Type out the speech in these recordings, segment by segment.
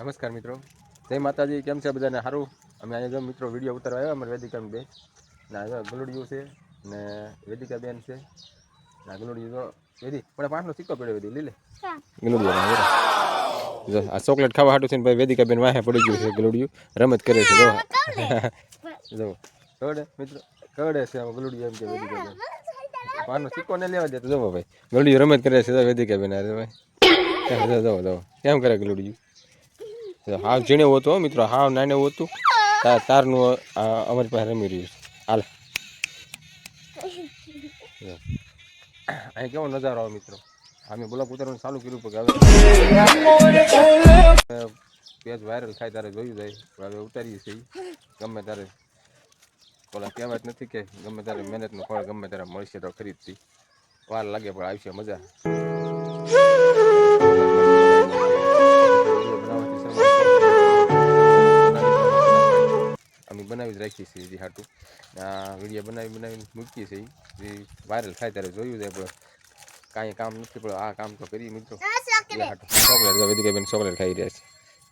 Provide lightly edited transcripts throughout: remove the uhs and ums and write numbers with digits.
નમસ્કાર મિત્રો, જય માતાજી. કેમ છે બધાને? સારું. અમે અહીંયા જો મિત્રો વિડીયો ઉતારવા આવ્યા અમારે વેદિકા બે ના ગલુડિયું છે ને વેદિકા બેન છે ના ગલુડિયું તો વેદી પણ પાંચનો સિક્કો પડ્યો વેદી લીલે ગલુડિયું જો આ ચોકલેટ ખાવા હાટું છે ને ભાઈ વેદિકા બેન વાહે પડી ગયું છે ગલુડિયું રમત કરે છે જો જો કવડે મિત્રો કવડે છે આમાં ગલુડિયું એમ કે વેદિકા બેન પાંચનો સિક્કો ને લેવા દે તો જો ભાઈ ગલુડિયું રમત કરે છે વેદિકા બેન અરે ભાઈ જો કેમ કરે ગલુડિયું હાવ ઝીણે હોતું મિત્રો હાવ નાને હોતું તારનું અમારી પાસે રમી રહ્યું છે હાલ અહીં કેવો નજારો આવે મિત્રો અમે બ્લોગ ઉતારવાનું ચાલુ કર્યું કે હવે પેજ વાયરલ થાય ત્યારે જોયું જાય હવે ઉતારીએ છીએ ગમે ત્યારે ઓલા કહેવાય નથી કે ગમે ત્યારે મહેનતનું ફળ ગમે ત્યારે મળશે તો ખરીદતી વાર લાગે પણ આવશે મજા અમે બનાવી જ રાખીએ છીએ જે હાટું આ વિડીયો બનાવીને મૂકીએ છીએ જે વાયરલ થાય ત્યારે જોયું જાય પણ કાંઈ કામ નથી પણ આ કામ તો કરીએ મિત્રો ચોકલેટ વેદિકા બેન ચોકલેટ ખાઈ રહ્યા છે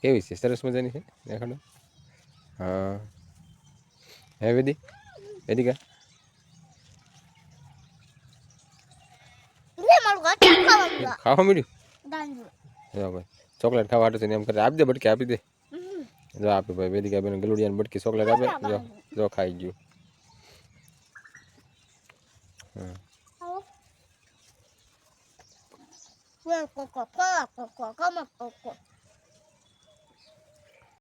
કેવી છે સરસ મજાની છે દેખાડો હા હે વેદિકા ખાવા મળ્યું ભાઈ ચોકલેટ ખાવા હાટું છે ને એમ કરે આપી દે બટકી આપી દે જો આપે ભાઈ વેદિકા બેન ગલુડિયાને બટકી ચોકલેટ આપે જો ખાઈ ગયું